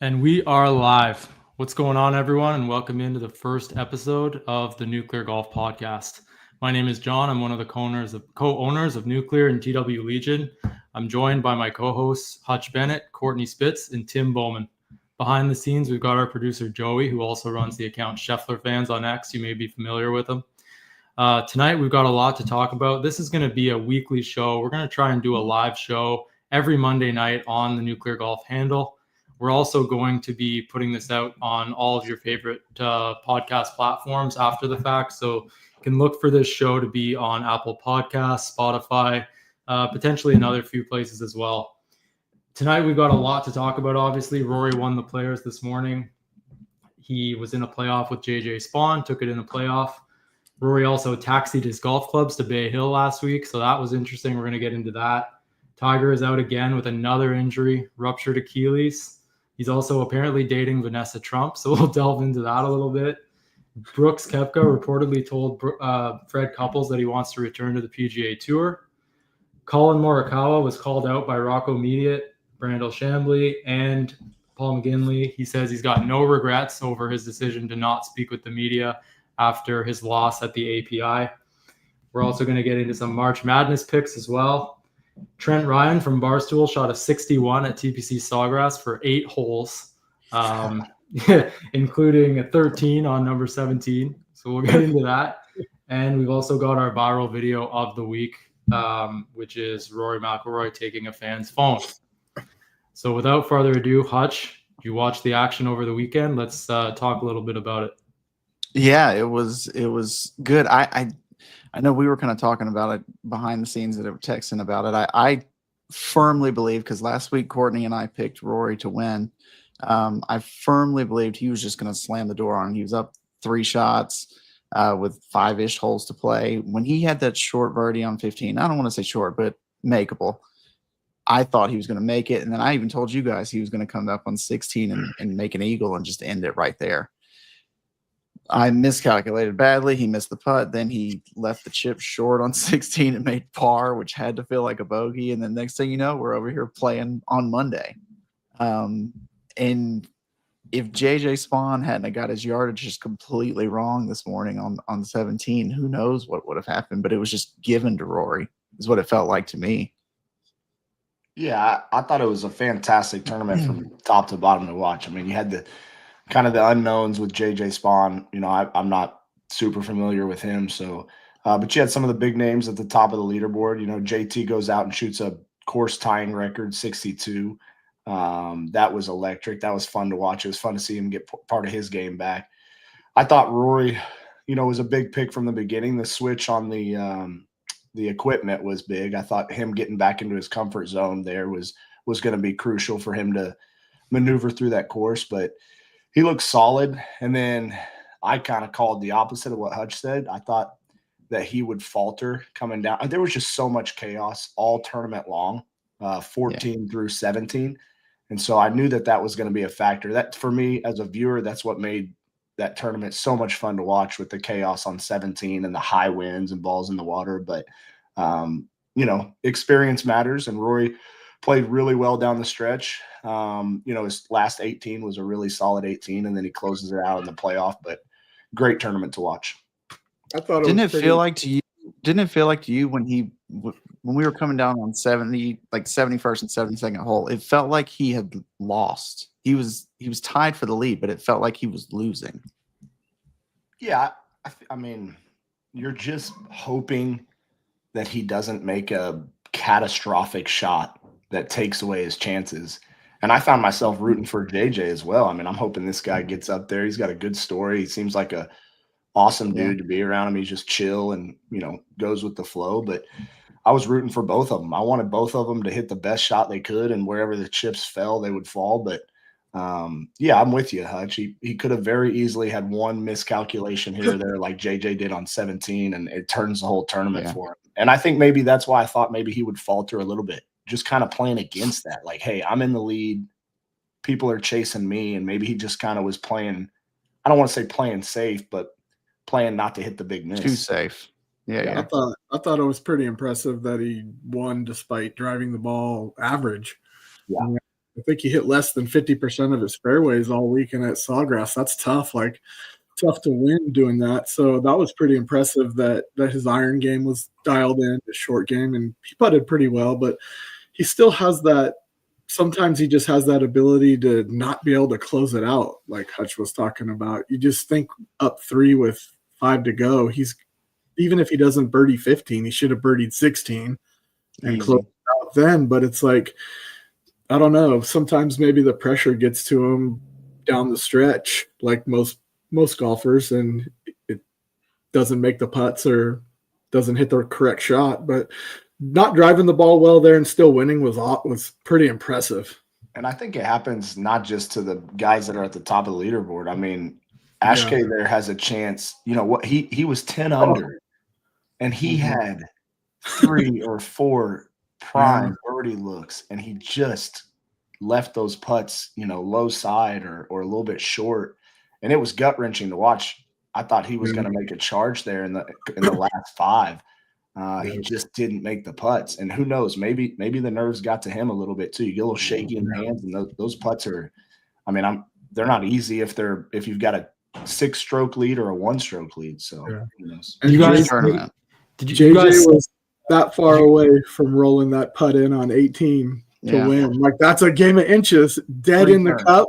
And we are live. What's going on, everyone? And welcome into the first episode of the Nuclear Golf Podcast. My name is John. I'm one of the co-owners of Nuclear and TW Legion. I'm joined by my co-hosts Hutch Bennett, Courtney Spitz, and Tim Bowman. Behind the scenes, we've got our producer Joey, who also runs the account Scheffler Fans on X. You may be familiar with him. Tonight, we've got a lot to talk about. This is going to be a weekly show. We're going to try and do a live show every Monday night on the Nuclear Golf handle. We're also going to be putting this out on all of your favorite podcast platforms after the fact. So you can look for this show to be on Apple Podcasts, Spotify, potentially another few places as well. Tonight, we've got a lot to talk about. Obviously, Rory won the Players this morning. He was in a playoff with JJ Spawn, took it in a playoff. Rory also taxied his golf clubs to Bay Hill last week, so that was interesting. We're going to get into that. Tiger is out again with another injury, ruptured Achilles. He's also apparently dating Vanessa Trump, so we'll delve into that a little bit. Brooks Koepka reportedly told Fred Couples that he wants to return to the PGA Tour. Colin Morikawa was called out by Rocco Mediate, Brandel Chambly, and Paul McGinley. He says he's got no regrets over his decision to not speak with the media after his loss at the API. We're also going to get into some March Madness picks as well. Trent Ryan from Barstool shot a 61 at TPC Sawgrass for 8 holes, including a 13 on number 17. So we'll get into that. And we've also got our viral video of the week, which is Rory McIlroy taking a fan's phone. So without further ado, Hutch, you watched the action over the weekend. Let's talk a little bit about it. Yeah, it was good. I know we were kind of talking about it behind the scenes that were texting about it. I firmly believe, because last week Courtney and I picked Rory to win. I firmly believed he was just going to slam the door on him. He was up 3 shots with 5-ish holes to play. When he had that short birdie on 15, I don't want to say short, but makeable, I thought he was going to make it. And then I even told you guys he was going to come up on 16 and make an eagle and just end it right there. I miscalculated badly. He missed the putt. Then he left the chip short on 16 and made par, which had to feel like a bogey. And then next thing you know, we're over here playing on Monday. And if JJ Spawn hadn't got his yardage just completely wrong this morning on 17, who knows what would have happened. But it was just given to Rory, is what it felt like to me. Yeah, I thought it was a fantastic tournament from top to bottom to watch. I mean, you had the kind of the unknowns with JJ Spawn. You know, I'm not super familiar with him. So, but you had some of the big names at the top of the leaderboard. You know, JT goes out and shoots a course tying record, 62. That was electric. That was fun to watch. It was fun to see him get part of his game back. I thought Rory, you know, was a big pick from the beginning. The switch on the equipment was big. I thought him getting back into his comfort zone there was going to be crucial for him to maneuver through that course, but he looked solid. And then I kind of called the opposite of what Hutch said. I thought that he would falter coming down. There was just so much chaos all tournament long, 14 through 17. And so I knew that was going to be a factor. That, for me as a viewer, that's what made that tournament so much fun to watch, with the chaos on 17 and the high winds and balls in the water. But, you know, experience matters, and Rory played really well down the stretch. You know, his last 18 was a really solid 18, and then he closes it out in the playoff. But great tournament to watch. I thought Didn't it feel like to you when we were coming down on 70, like 71st and 72nd hole, it felt like he had lost. He was tied for the lead, but it felt like he was losing. Yeah, I mean, you're just hoping that he doesn't make a catastrophic shot that takes away his chances. And I found myself rooting for JJ as well. I mean, I'm hoping this guy gets up there. He's got a good story. He seems like a awesome dude to be around him. He's just chill and, you know, goes with the flow. But I was rooting for both of them. I wanted both of them to hit the best shot they could, and wherever the chips fell, they would fall. But yeah, I'm with you, Hutch. He could have very easily had one miscalculation here or there, like JJ did on 17, and it turns the whole tournament for him. And I think maybe that's why I thought maybe he would falter a little bit, just kind of playing against that. Like, hey, I'm in the lead. People are chasing me. And maybe he just kind of was playing, I don't want to say playing safe, but playing not to hit the big miss. Too safe. Yeah. I thought it was pretty impressive that he won despite driving the ball average. Yeah. I think he hit less than 50% of his fairways all weekend at Sawgrass. That's tough. Tough to win doing that. So that was pretty impressive that his iron game was dialed in, his short game, and he putted pretty well. But he still has that. Sometimes he just has that ability to not be able to close it out, like Hutch was talking about. You just think up 3 with 5 to go. Even if he doesn't birdie 15, he should have birdied 16 and closed it out then. But it's like, I don't know. Sometimes maybe the pressure gets to him down the stretch, like most golfers, and it doesn't make the putts or doesn't hit the correct shot. But not driving the ball well there and still winning was pretty impressive. And I think it happens not just to the guys that are at the top of the leaderboard. I mean, Ashkay there has a chance. You know what? He was 10 under, and he had 3 or 4 prime birdie looks, and he just left those putts, low side or a little bit short, and it was gut wrenching to watch. I thought he was going to make a charge there in the last 5. He just didn't make the putts, and who knows? Maybe the nerves got to him a little bit too. You get a little shaky in the hands, and those putts are. I mean, they're not easy if you've got a 6-stroke lead or a 1-stroke lead. So who knows? And you guys, JJ was that far away from rolling that putt in on 18 to win. Like, that's a game of inches, dead in the cup.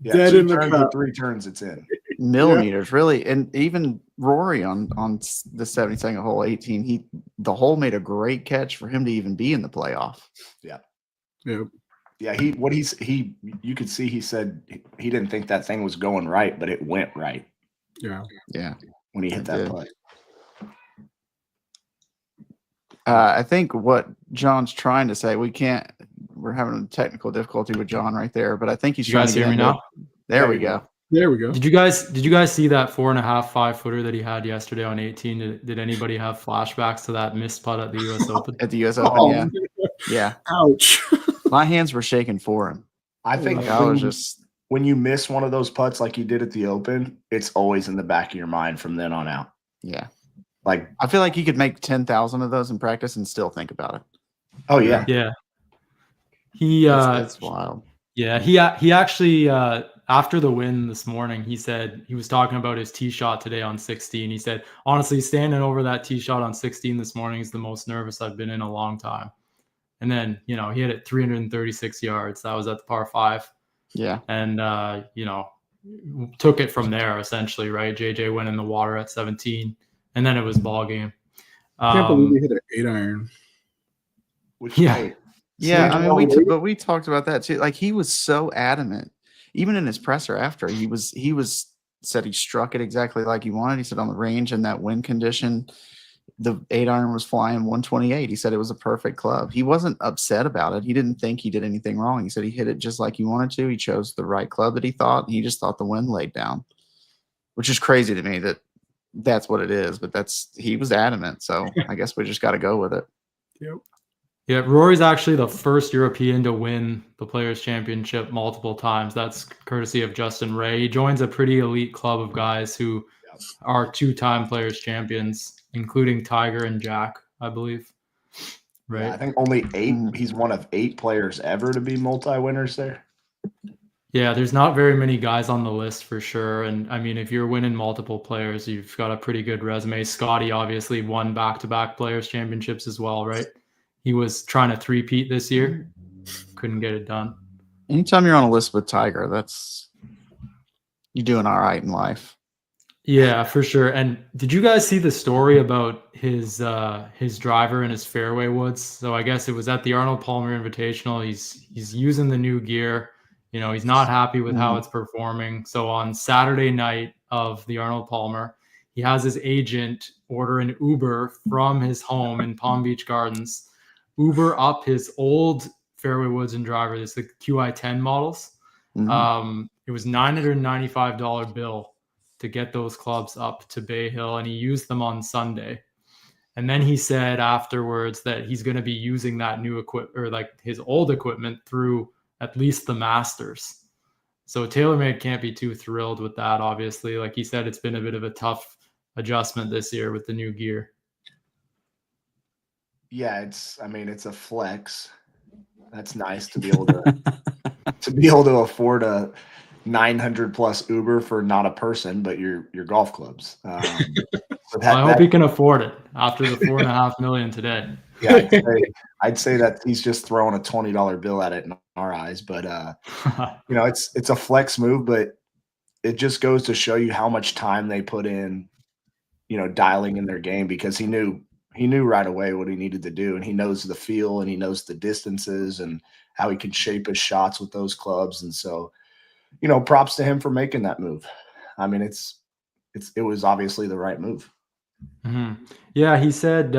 Yeah, dead in the cup. 3 turns, it's in. Millimeters, really. And even Rory on the 72nd hole, 18, the hole made a great catch for him to even be in the playoff. Yeah. Yeah. Yeah, you could see he said he didn't think that thing was going right, but it went right. Yeah. Yeah. When he hit that putt. I think what John's trying to say, we're having a technical difficulty with John right there, but I think he's trying to hear me now. There we go. There we go. Did you guys see that 4.5 5-footer that he had yesterday on 18? Did anybody have flashbacks to that missed putt at the U.S. Open? At the U.S. Open, yeah. Ouch. My hands were shaking for him. I think when you miss one of those putts like you did at the Open, it's always in the back of your mind from then on out. Yeah. Like, I feel like you could make 10,000 of those in practice and still think about it. Oh yeah. Yeah. It's wild. Yeah, he actually after the win this morning, he said he was talking about his tee shot today on 16. He said, honestly, standing over that tee shot on 16 this morning is the most nervous I've been in a long time. And then, he hit it 336 yards. That was at the par 5. Yeah. And, took it from there, essentially, right? JJ went in the water at 17, and then it was ball game. I can't believe he hit an 8-iron. Yeah, I mean, we talked about that too. Like, he was so adamant, even in his presser after he said he struck it exactly like he wanted. He said on the range in that wind condition, the 8-iron was flying 128. He said it was a perfect club. He wasn't upset about it. He didn't think he did anything wrong. He said he hit it just like he wanted to. He chose the right club that he thought. And he just thought the wind laid down, which is crazy to me that that's what it is. But he was adamant. So I guess we just got to go with it. Yep. Yeah, Rory's actually the first European to win the Players' Championship multiple times. That's courtesy of Justin Ray. He joins a pretty elite club of guys who are 2-time Players' Champions, including Tiger and Jack, I believe. Right? Yeah, I think only 8. He's one of 8 players ever to be multi-winners there. Yeah, there's not very many guys on the list for sure. And I mean, if you're winning multiple players, you've got a pretty good resume. Scotty obviously won back-to-back Players' Championships as well, right? He was trying to 3-peat this year. Couldn't get it done. Anytime you're on a list with Tiger, you're doing all right in life. Yeah, for sure. And did you guys see the story about his driver and his fairway woods? So I guess it was at the Arnold Palmer Invitational. He's using the new gear. He's not happy with how it's performing. So on Saturday night of the Arnold Palmer, he has his agent order an Uber from his home in Palm Beach Gardens, Uber up his old fairway woods and driver. This the QI10 models. It was $995 bill to get those clubs up to Bay Hill, and he used them on Sunday. And then he said afterwards that he's going to be using that new equipment, or like his old equipment, through at least the Masters. So TaylorMade can't be too thrilled with that, obviously. Like he said, it's been a bit of a tough adjustment this year with the new gear. Yeah, it's a flex. That's nice to be able to to be able to afford a 900 plus Uber for not a person, but your golf clubs. So I hope he can afford it after the $4.5 million today. Yeah, I'd say that he's just throwing a $20 bill at it in our eyes. But it's a flex move, but it just goes to show you how much time they put in, dialing in their game, because he knew right away what he needed to do, and he knows the feel and he knows the distances and how he can shape his shots with those clubs. And so, props to him for making that move. I mean, it was obviously the right move. Mm-hmm. Yeah, he said,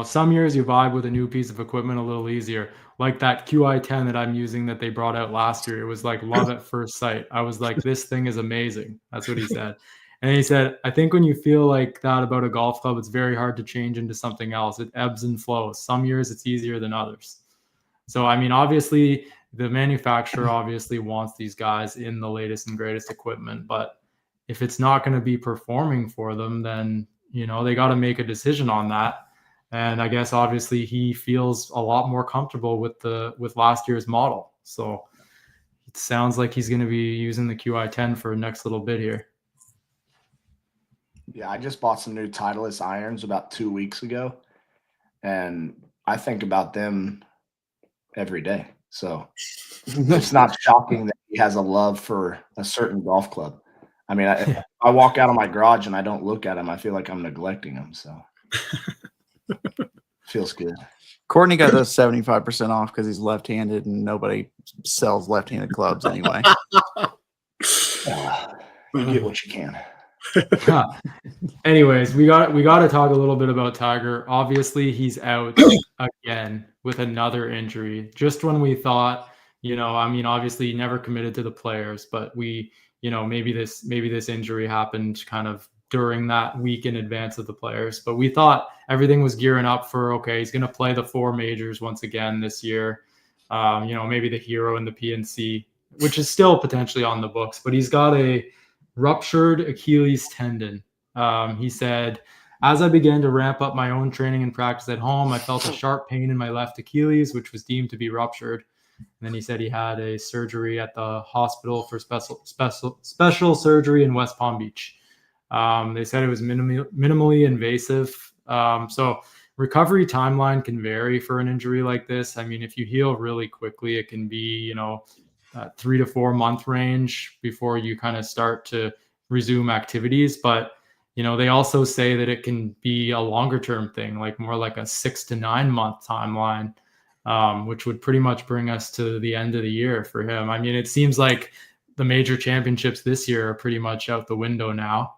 some years you vibe with a new piece of equipment a little easier. Like that QI10 that I'm using that they brought out last year. It was like love at first sight. I was like, this thing is amazing. That's what he said. And he said, I think when you feel like that about a golf club, it's very hard to change into something else. It ebbs and flows. Some years it's easier than others. So, I mean, obviously, the manufacturer obviously wants these guys in the latest and greatest equipment. But if it's not going to be performing for them, then, they got to make a decision on that. And I guess obviously he feels a lot more comfortable with last year's model. So it sounds like he's going to be using the QI10 for the next little bit here. Yeah, I just bought some new Titleist irons about 2 weeks ago, and I think about them every day. So it's not shocking that he has a love for a certain golf club. I mean, I walk out of my garage and I don't look at them. I feel like I'm neglecting them. So feels good. Courtney got those 75% off because he's left-handed and nobody sells left-handed clubs anyway. You get what you can. Anyways, we got to talk a little bit about Tiger. Obviously, he's out again with another injury. Just when we thought, obviously he never committed to the players, but maybe this injury happened kind of during that week in advance of the players. But we thought everything was gearing up for, okay, he's going to play the 4 majors once again this year. Maybe the Hero and the PNC, which is still potentially on the books, but he's got a ruptured Achilles tendon. He said, as I began to ramp up my own training and practice at home, I felt a sharp pain in my left Achilles, which was deemed to be ruptured. And then he said he had a surgery at the hospital for special surgery in West Palm Beach. They said it was minimally invasive. So recovery timeline can vary for an injury like this. I mean, if you heal really quickly, it can be, 3 to 4 month range before you kind of start to resume activities. But, they also say that it can be a longer term thing, like more like a 6 to 9 month timeline, which would pretty much bring us to the end of the year for him. I mean, it seems like the major championships this year are pretty much out the window now.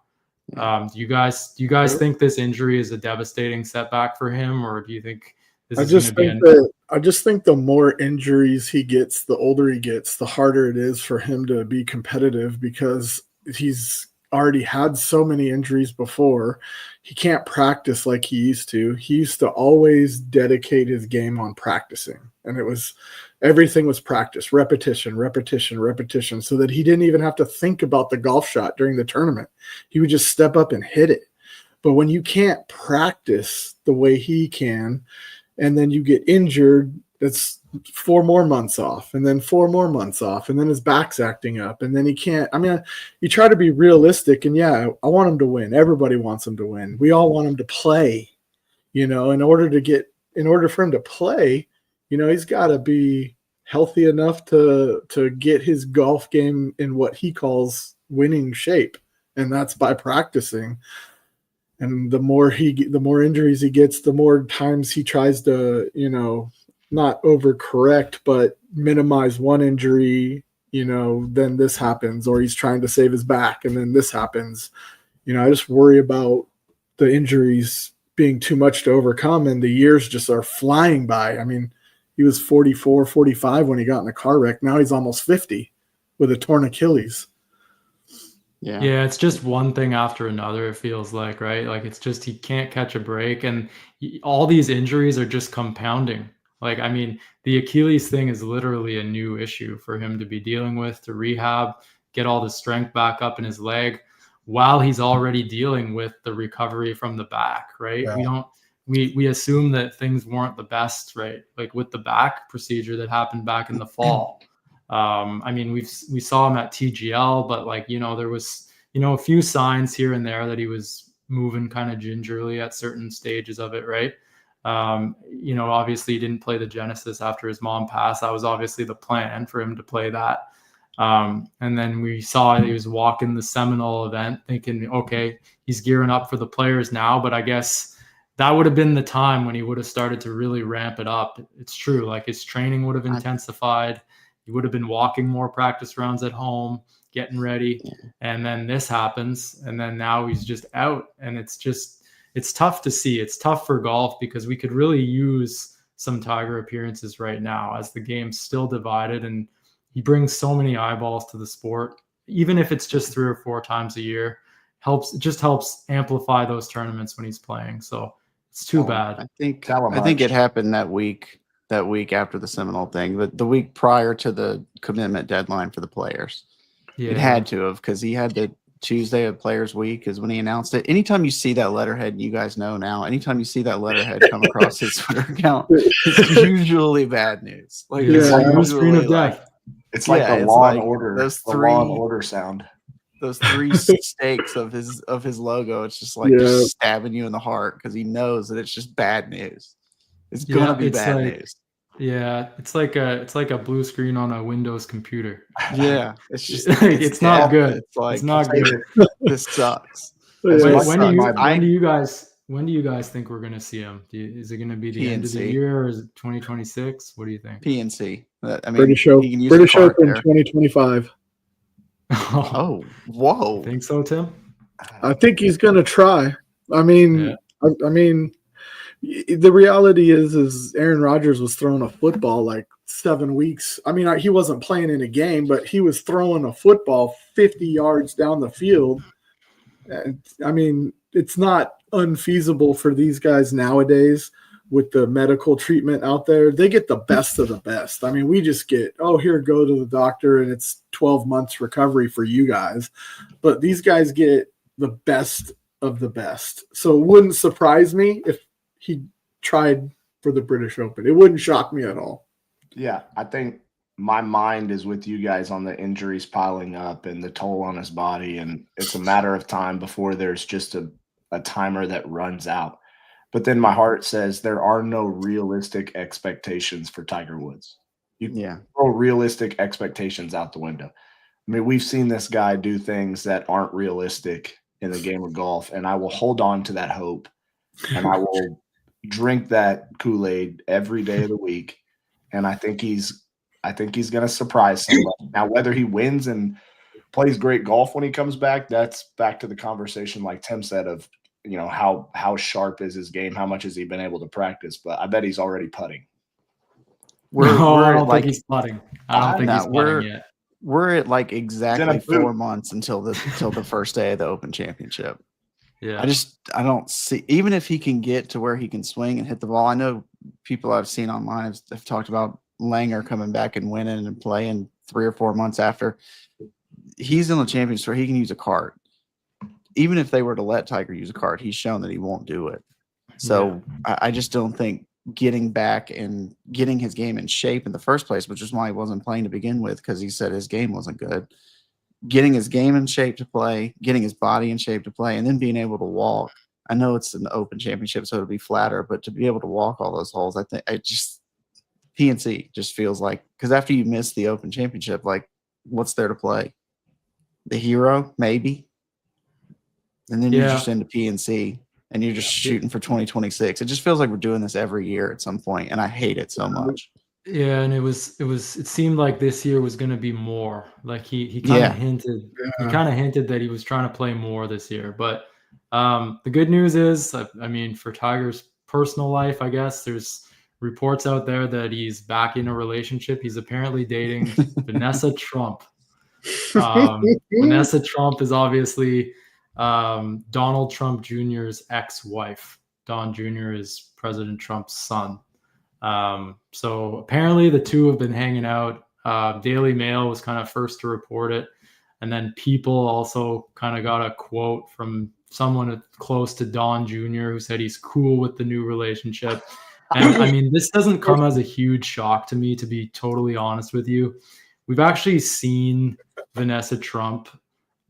Do you guys think this injury is a devastating setback for him, or do you think this is going to be I just think the more injuries he gets, the older he gets, the harder it is for him to be competitive, because he's already had so many injuries before. He can't practice like he used to. He used to always dedicate his game on practicing, and everything was practice, repetition, so that he didn't even have to think about the golf shot during the tournament. He would just step up and hit it. But when you can't practice the way he can, and then you get injured, that's 4 more months off, and then 4 more months off, and then his back's acting up, and then he can't. I mean, you try to be realistic, and yeah, I want him to win. Everybody wants him to win. We all want him to play. In order for him to play, he's got to be healthy enough to get his golf game in what he calls winning shape, and that's by practicing. And the more injuries he gets, the more times he tries to, not overcorrect, but minimize one injury, then this happens, or he's trying to save his back and then this happens. I just worry about the injuries being too much to overcome, and the years just are flying by. I mean, he was 44, 45 when he got in a car wreck. Now he's almost 50 with a torn Achilles. Yeah, it's just one thing after another, it feels like, right? Like, it's just he can't catch a break, and all these injuries are just compounding. Like, I mean, the Achilles thing is literally a new issue for him to be dealing with, to rehab, get all the strength back up in his leg while he's already dealing with the recovery from the back, right? Yeah. We assume that things weren't the best, right? Like with the back procedure that happened back in the fall. I mean, we saw him at TGL, but like, there was, a few signs here and there that he was moving kind of gingerly at certain stages of it, right? Obviously he didn't play the Genesis after his mom passed. That was obviously the plan for him to play that. And then we saw he was walking the Seminole event thinking, okay, he's gearing up for the players now, but I guess that would have been the time when he would have started to really ramp it up. It's true. Like his training would have intensified. He would have been walking more practice rounds at home, getting ready. And then this happens. And then now he's just out. And it's tough to see. It's tough for golf because we could really use some Tiger appearances right now as the game's still divided. And he brings so many eyeballs to the sport, even if it's just 3 or 4 times a year. It just helps amplify those tournaments when he's playing. So it's too bad. I think it happened that week after the Seminole thing, but the week prior to the commitment deadline for the players. Yeah. It had to have, because he had the Tuesday of Players Week is when he announced it. Anytime you see that letterhead, you guys know now, anytime you see that letterhead come across his Twitter account, it's usually bad news. Like it's like the screen of death. It's like the Law and Order. Law and Order sound. Those 3 stakes of his logo. It's just like just stabbing you in the heart because he knows that it's just bad news. It's gonna be bad news. Yeah, it's like a blue screen on a Windows computer. Yeah, it's just it's not good. It's like it's not good. This sucks. When do you guys think we're gonna see him? Is it gonna be the end of the year, or is it 2026? What do you think? PNC. I mean, British Open 2025. Oh, whoa! Think so, Tim? I think he's gonna try. I mean, I mean, the reality is Aaron Rodgers was throwing a football like 7 weeks. I mean, he wasn't playing in a game, but he was throwing a football 50 yards down the field. I mean, it's not unfeasible for these guys nowadays with the medical treatment out there. They get the best of the best. I mean, we just get, here, go to the doctor, and it's 12 months recovery for you guys. But these guys get the best of the best. So it wouldn't surprise me if he tried for the British Open. It wouldn't shock me at all. Yeah, I think my mind is with you guys on the injuries piling up and the toll on his body, and it's a matter of time before there's just a timer that runs out. But then my heart says there are no realistic expectations for Tiger Woods. You throw realistic expectations out the window. I mean, we've seen this guy do things that aren't realistic in the game of golf, and I will hold on to that hope, and I will drink that Kool-Aid every day of the week. And I think he's going to surprise somebody. Now, whether he wins and plays great golf when he comes back, that's back to the conversation, like Tim said, of how sharp is his game, how much has he been able to practice? But I bet he's already putting. I don't think he's putting. I don't think he's putting yet. We're at like exactly 4 months until the first day of the Open Championship. Yeah, I don't see, even if he can get to where he can swing and hit the ball. I know people I've seen online have talked about Langer coming back and winning and playing 3 or 4 months after. He's in the championship where he can use a cart. Even if they were to let Tiger use a cart, he's shown that he won't do it. So I just don't think getting back and getting his game in shape in the first place, which is why he wasn't playing to begin with, because he said his game wasn't good. Getting his game in shape to play, getting his body in shape to play, and then being able to walk. I know it's an Open Championship, so it'll be flatter, but to be able to walk all those holes, I think PNC just feels like, because after you miss the Open Championship, like, what's there to play? The Hero, maybe. And then you're just into PNC and you're just shooting for 2026. It just feels like we're doing this every year at some point, and I hate it so much. Yeah, and it seemed like this year was going to be more. Like he kind of hinted that he was trying to play more this year. But the good news is, I mean, for Tiger's personal life, I guess there's reports out there that he's back in a relationship. He's apparently dating Vanessa Trump. Vanessa Trump is obviously Donald Trump Jr.'s ex-wife. Don Jr. is President Trump's son. So apparently the two have been hanging out. Daily Mail was kind of first to report it. And then People also kind of got a quote from someone close to Don Jr. who said he's cool with the new relationship. And I mean, this doesn't come as a huge shock to me, to be totally honest with you. we've actually seen Vanessa Trump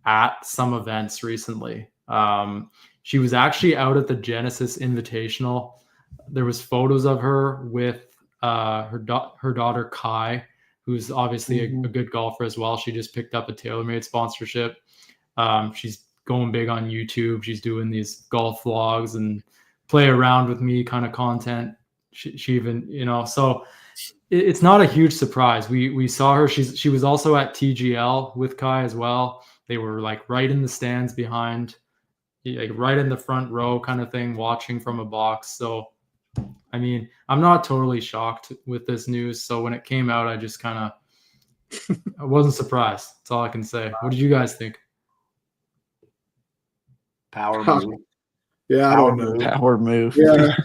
at some events recently. She was actually out at the Genesis Invitational. There was photos of her with her daughter Kai, who's obviously a good golfer as well. She just picked up a TaylorMade sponsorship. She's going big on YouTube. She's doing these golf vlogs and play around with me kind of content. She even, so it's not a huge surprise. We saw her. She was also at TGL with Kai as well. They were like right in the stands behind, like right in the front row kind of thing, watching from a box. So, I mean, I'm not totally shocked with this news. So when it came out, I just kind of, I wasn't surprised. That's all I can say. What did you guys think? Power move. Yeah, I don't know. Power move. Yeah.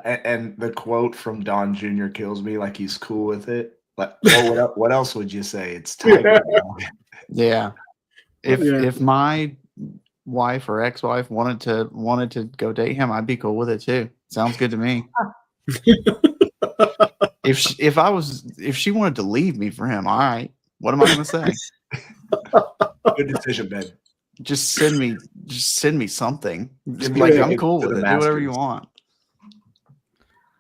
And the quote from Don Jr. kills me. Like, he's cool with it. Like, what else would you say? It's Tiger. Yeah. If my wife or ex-wife wanted to go date him, I'd be cool with it too. Sounds good to me. If she wanted to leave me for him, all right. What am I going to say? Good decision, Ben. Just send me something. Just me like, a I'm ticket cool to with the it. Do whatever Masters. you want.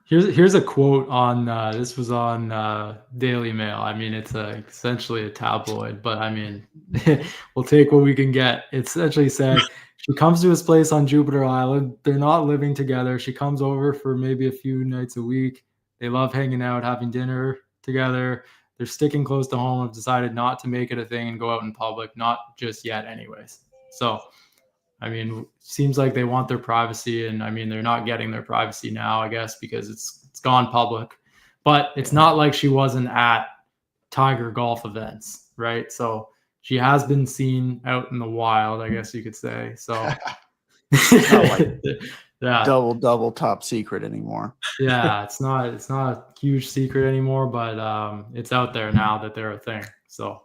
Here's a quote on this was on Daily Mail. I mean, it's essentially a tabloid, but I mean, we'll take what we can get. It essentially said, she comes to his place on Jupiter Island. They're not living together. She comes over for maybe a few nights a week. They love hanging out, having dinner together. They're sticking close to home. Have decided not to make it a thing and go out in public. Not just yet, anyways. So, I mean, seems like they want their privacy, and I mean, they're not getting their privacy now, I guess, because it's gone public. But it's not like she wasn't at Tiger golf events, right? So she has been seen out in the wild, I guess you could say. So It's not like yeah, double top secret anymore. yeah, it's not a huge secret anymore, but it's out there now that they're a thing. So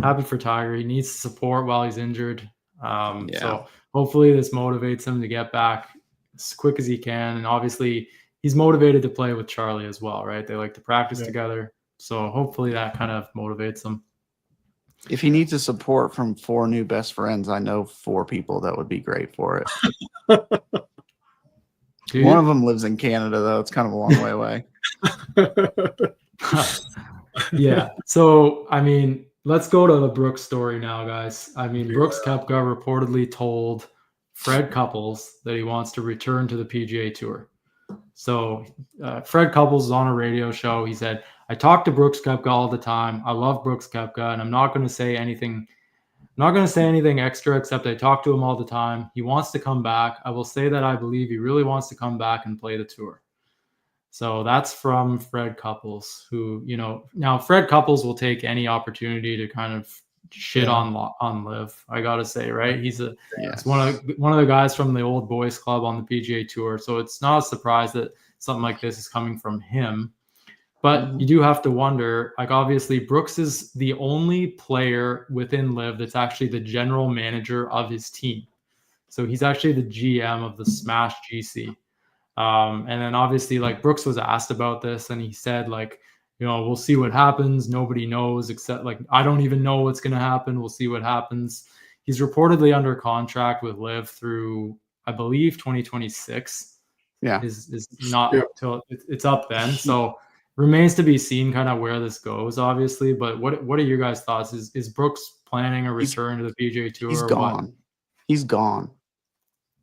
happy for Tiger. He needs support while he's injured. So hopefully this motivates him to get back as quick as he can. And obviously he's motivated to play with Charlie as well, right? They like to practice together. So hopefully that kind of motivates him. If he needs a support from 4 new best friends, I know 4 people that would be great for it. One of them lives in Canada, though. It's kind of a long way away. Yeah. So, I mean, let's go to the Brooks story now, guys. I mean, Brooks Koepka reportedly told Fred Couples that he wants to return to the PGA Tour. So Fred Couples is on a radio show. He said, I talk to Brooks Koepka all the time. I love Brooks Koepka, and I'm not going to say anything extra except I talk to him all the time. He wants to come back. I will say that I believe he really wants to come back and play the tour. So that's from Fred Couples, who, now Fred Couples will take any opportunity to kind of shit on Liv, I gotta say, right? He's one of the guys from the old boys club on the PGA Tour. So it's not a surprise that something like this is coming from him. But you do have to wonder, like, obviously Brooks is the only player within Liv that's actually the general manager of his team. So he's actually the GM of the Smash GC. And then obviously, like, Brooks was asked about this, and he said, like, we'll see what happens. Nobody knows except, like, I don't even know what's going to happen. We'll see what happens. He's reportedly under contract with Liv through, I believe, 2026. Yeah. Is not till it's up then. So remains to be seen kind of where this goes, obviously. But what are your guys' thoughts? Is Brooks planning a return to the PGA Tour? He's gone. He's gone.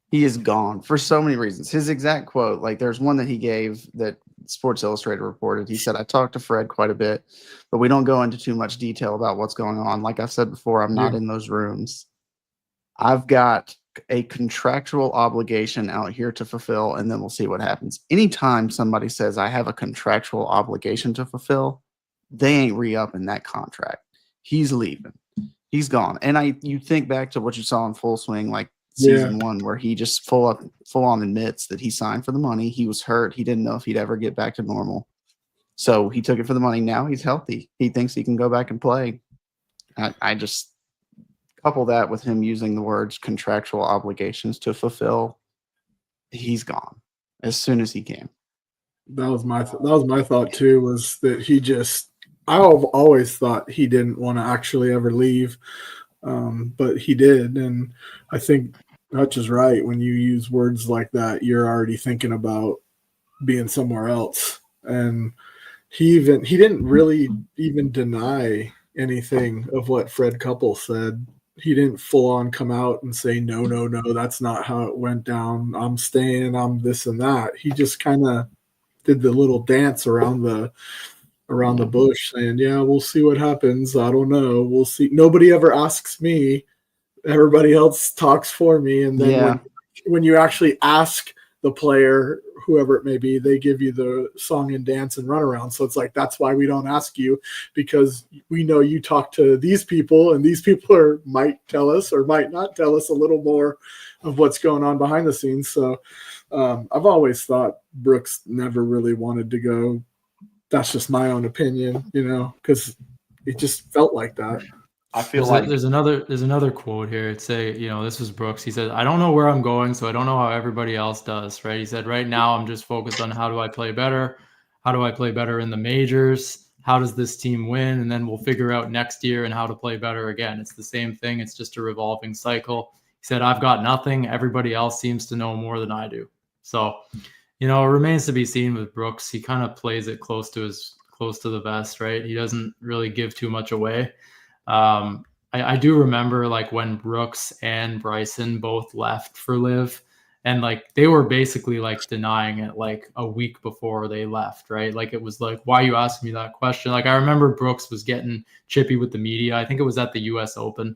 He is gone for so many reasons. His exact quote, like, there's one that he gave that Sports Illustrated reported. He said, I talked to Fred quite a bit, but we don't go into too much detail about what's going on. Like I said before, I'm not in those rooms. I've got a contractual obligation out here to fulfill, and then we'll see what happens. Anytime somebody says I have a contractual obligation to fulfill, they ain't re-upping that contract. He's leaving. He's gone. And you think back to what you saw in Full Swing, like season 1, where he just full on admits that he signed for the money. He was hurt. He didn't know if he'd ever get back to normal. So he took it for the money. Now he's healthy. He thinks he can go back and play. I just couple that with him using the words contractual obligations to fulfill. He's gone as soon as he can. That was my thought too, was that he just I've always thought he didn't want to actually ever leave, but he did. And I think Hutch is right. When you use words like that, you're already thinking about being somewhere else. And he didn't really even deny anything of what Fred Couple said. He didn't full on come out and say, no, no, no, that's not how it went down. I'm staying, I'm this and that. He just kind of did the little dance around the bush saying, yeah, we'll see what happens. I don't know. We'll see. Nobody ever asks me. Everybody else talks for me. And then Yeah. when you actually ask the player, whoever it may be, they give you the song and dance and run around. So it's like, that's why we don't ask you, because we know you talk to these people, and these people might tell us or might not tell us a little more of what's going on behind the scenes. So I've always thought Brooks never really wanted to go. That's just my own opinion, because it just felt like that. I feel like there's another quote here. It's this was Brooks. He said, "I don't know where I'm going, so I don't know how everybody else does." Right? He said, "Right now, I'm just focused on how do I play better? How do I play better in the majors? How does this team win? And then we'll figure out next year and how to play better again." It's the same thing. It's just a revolving cycle. He said, "I've got nothing. Everybody else seems to know more than I do." So, it remains to be seen with Brooks. He kind of plays it close to the vest, right? He doesn't really give too much away. I do remember like when Brooks and Bryson both left for Liv, and like they were basically like denying it like a week before they left, right? Like it was like, why are you asking me that question? Like I remember Brooks was getting chippy with the media. I think it was at the US Open,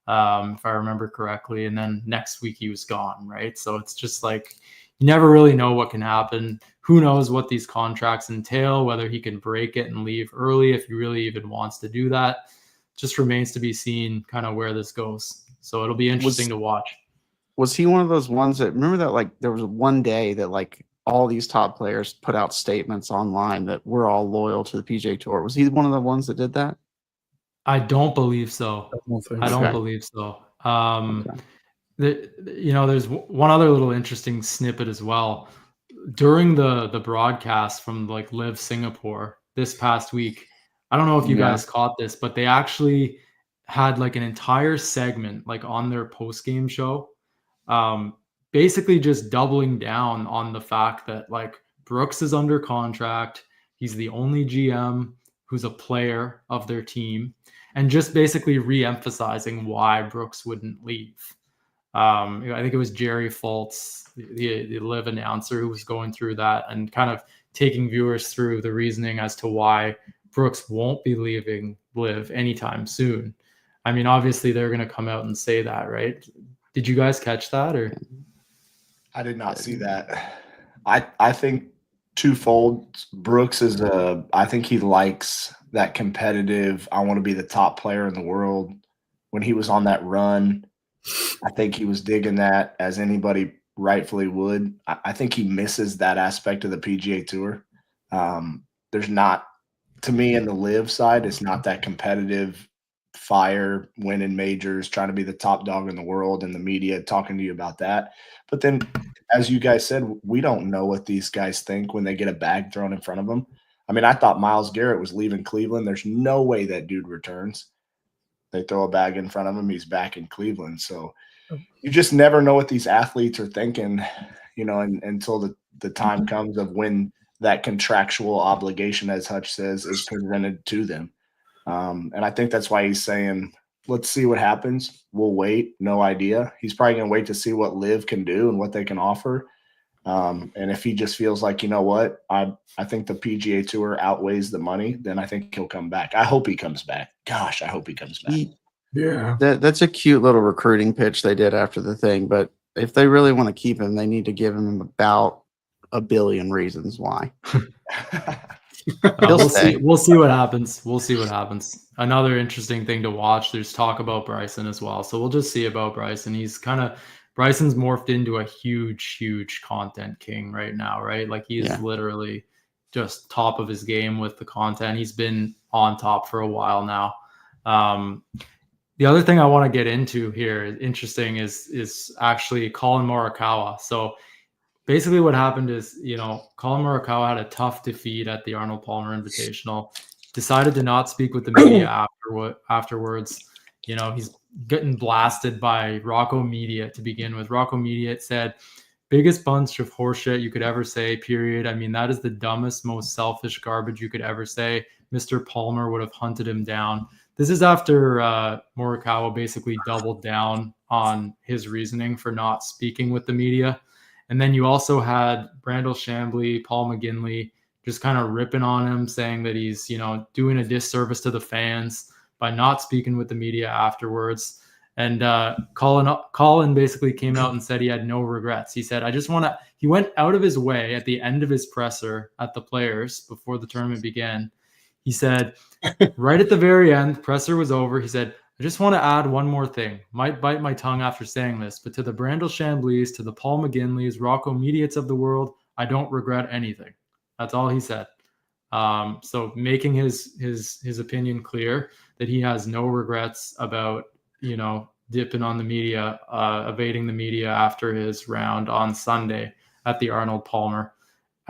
if I remember correctly. And then next week he was gone, right? So it's just like, you never really know what can happen. Who knows what these contracts entail, whether he can break it and leave early if he really even wants to do that. Just remains to be seen kind of where this goes. So it'll be interesting to watch. Was he one of those ones that, remember that like there was one day that like all these top players put out statements online that we're all loyal to the PGA Tour? Was he one of the ones that did that? I don't believe so. I don't Okay. believe so. Okay. There's one other little interesting snippet as well. During the broadcast from like Live Singapore this past week, I don't know if you Yeah. guys caught this, but they actually had like an entire segment like on their post-game show, basically just doubling down on the fact that like Brooks is under contract. He's the only GM who's a player of their team, and just basically re-emphasizing why Brooks wouldn't leave. I think it was Jerry Foltz, the Live announcer, who was going through that and kind of taking viewers through the reasoning as to why Brooks won't be leaving Live anytime soon. I mean, obviously they're going to come out and say that, right? Did you guys catch that? Or I did not see that. I think twofold. Brooks is I think he likes that competitive, I want to be the top player in the world. When he was on that run, I think he was digging that, as anybody rightfully would. I think he misses that aspect of the PGA Tour. There's not, to me, in the Live side, it's not that competitive fire, winning majors, trying to be the top dog in the world, and the media talking to you about that. But then, as you guys said, we don't know what these guys think when they get a bag thrown in front of them. I mean, I thought Myles Garrett was leaving Cleveland. There's no way that dude returns. They throw a bag in front of him, he's back in Cleveland. So you just never know what these athletes are thinking, until the time comes of when that contractual obligation, as Hutch says, is presented to them. And I think that's why he's saying, let's see what happens. We'll wait. No idea. He's probably going to wait to see what Liv can do and what they can offer. And if he just feels like, you know what, I think the PGA Tour outweighs the money, then I think he'll come back. I hope he comes back. Gosh, I hope he comes back. Yeah. That's a cute little recruiting pitch they did after the thing. But if they really want to keep him, they need to give him about a billion reasons why. we'll see. We'll see what happens. We'll see what happens. Another interesting thing to watch. There's talk about Bryson as well. So we'll just see about Bryson. Bryson's morphed into a huge content king right now, right? Like he's literally just top of his game with the content. He's been on top for a while now. The other thing I want to get into here, interesting, is actually Colin Morikawa. So basically what happened is, Colin Morikawa had a tough defeat at the Arnold Palmer Invitational. decided to not speak with the media afterwards. You know, he's getting blasted by Rocco Media to begin with. Rocco Media said, biggest bunch of horseshit you could ever say, period. I mean, that is the dumbest, most selfish garbage you could ever say. Mr. Palmer would have hunted him down. This is after Morikawa basically doubled down on his reasoning for not speaking with the media. And then you also had Brandel Chambly, Paul McGinley just kind of ripping on him, saying that he's, you know, doing a disservice to the fans by not speaking with the media afterwards. And Colin basically came out and said he had no regrets. He said, he went out of his way at the end of his presser at the Players before the tournament began. He said, right at the very end, presser was over. He said, I just want to add one more thing. Might bite my tongue after saying this, but to the Brandel Chamblys, to the Paul McGinleys, Rocco Mediates of the world, I don't regret anything. That's all he said. So making his opinion clear that he has no regrets about, you know, dipping on the media, evading the media after his round on Sunday at the Arnold Palmer.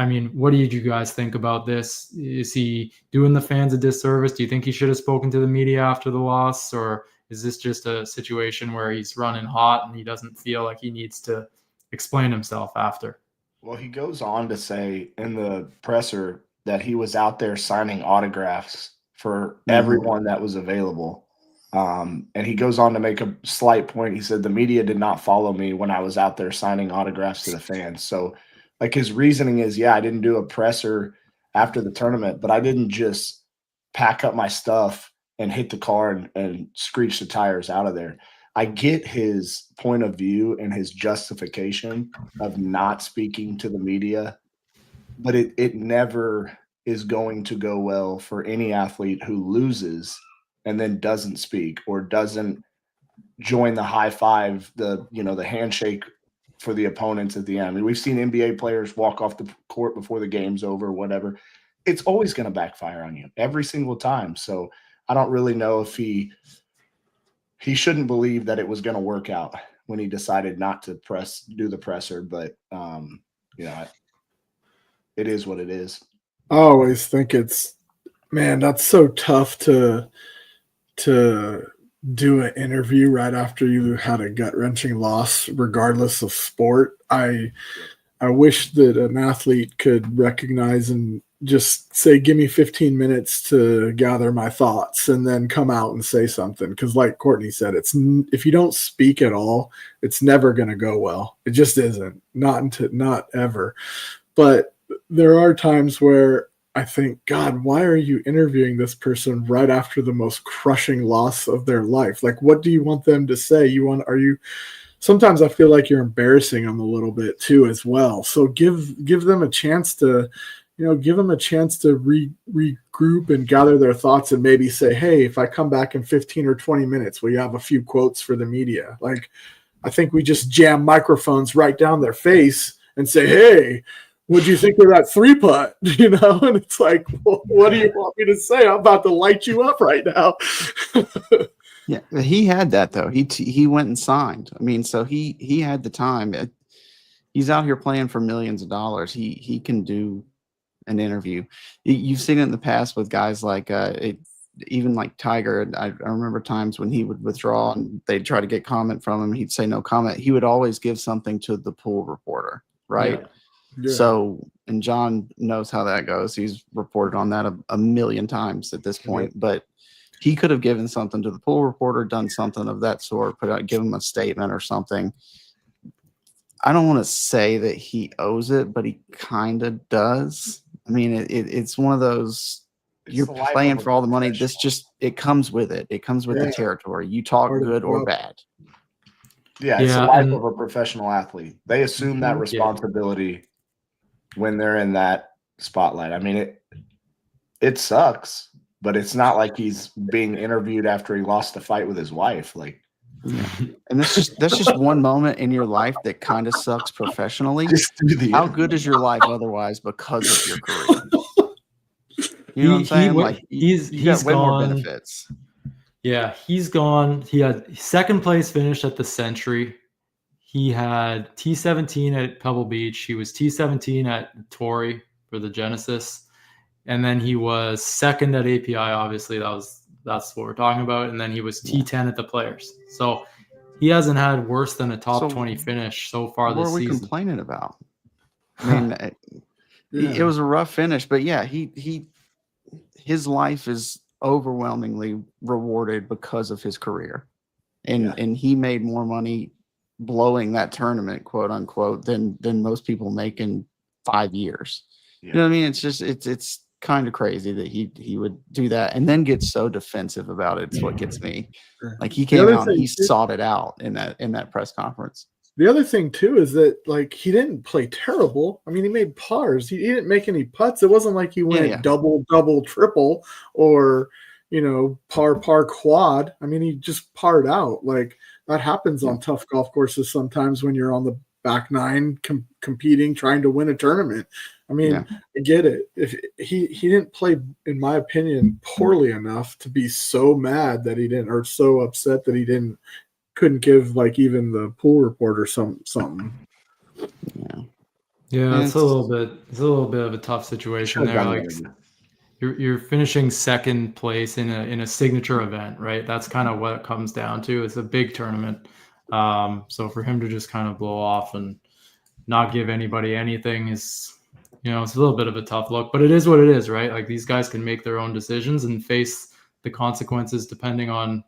I mean, what do you guys think about this? Is he doing the fans a disservice? Do you think he should have spoken to the media after the loss? Or is this just a situation where he's running hot and he doesn't feel like he needs to explain himself after? Well, he goes on to say in the presser that he was out there signing autographs for everyone that was available. And he goes on to make a slight point. He said the media did not follow me when I was out there signing autographs to the fans. So, like, his reasoning is, yeah, I didn't do a presser after the tournament, but I didn't just pack up my stuff and hit the car and screech the tires out of there. I get his point of view and his justification of not speaking to the media, but it never is going to go well for any athlete who loses and then doesn't speak or doesn't join the high five, the handshake for the opponents at the end. I mean, we've seen NBA players walk off the court before the game's over, whatever. It's always going to backfire on you every single time. So I don't really know if he shouldn't believe that it was going to work out when he decided not to do the presser, but it is what it is. I always think that's so tough to do an interview right after you had a gut-wrenching loss, regardless of sport. I wish that an athlete could recognize and just say, give me 15 minutes to gather my thoughts and then come out and say something. Because like Courtney said, if you don't speak at all, it's never going to go well. It just isn't. Not ever. But there are times where I think, God, why are you interviewing this person right after the most crushing loss of their life? Like, what do you want them to say? Sometimes I feel like you're embarrassing them a little bit too, as well. So give them a chance to, regroup and gather their thoughts and maybe say, hey, if I come back in 15 or 20 minutes, will you have a few quotes for the media? Like, I think we just jam microphones right down their face and say, hey, what'd you think of that 3-putt? And it's like, well, what do you want me to say? I'm about to light you up right now. Yeah, he had that though. He went and signed. I mean, so he had the time. He's out here playing for millions of dollars. He can do an interview. You've seen it in the past with guys like even like Tiger. I remember times when he would withdraw and they'd try to get comment from him. He'd say no comment. He would always give something to the pool reporter, right? Yeah. So, and John knows how that goes. He's reported on that a million times at this point, but he could have given something to the pool reporter, done something of that sort, give him a statement or something. I don't want to say that he owes it, but he kind of does. I mean, it's one of those, you're playing for all the money. It comes with it. It comes with the territory. You talk good or bad. Yeah, it's the life of a professional athlete. They assume that responsibility when they're in that spotlight. I mean, it sucks, but it's not like he's being interviewed after he lost a fight with his wife. Like, and that's just one moment in your life that kind of sucks professionally. How good is your life otherwise because of your career? You know what I'm saying? He's got way more benefits. Yeah, he's gone. He had second place finish at the Century. He had T17 at Pebble Beach. He was T17 at Torrey for the Genesis. and then he was second at API. Obviously, that's what we're talking about. And then he was T10 at the Players. So he hasn't had worse than a top 20 finish so far this season. What are we complaining about? I mean, it was a rough finish, but yeah, his life is overwhelmingly rewarded because of his career, and he made more money blowing that tournament, quote unquote, than most people make in 5 years. You know what I mean? It's just it's kind of crazy that he would do that and then get so defensive about it. It's what gets me. Like he came out and he sought it out in that press conference. The other thing too is that like he didn't play terrible. I mean, he made pars. He didn't make any putts. It wasn't like he went double, triple, or par quad. I mean, he just parred out. Like that happens on tough golf courses sometimes when you're on the back nine competing, trying to win a tournament. I mean, I get it. If he didn't play, in my opinion, poorly enough to be so mad that he didn't, or so upset that he couldn't give like even the pool reporter something. Yeah, it's a little bit of a tough situation there. Like you're finishing second place in a signature event, right? That's kind of what it comes down to. It's a big tournament. So for him to just kind of blow off and not give anybody anything is, it's a little bit of a tough look, but it is what it is, right? Like these guys can make their own decisions and face the consequences depending on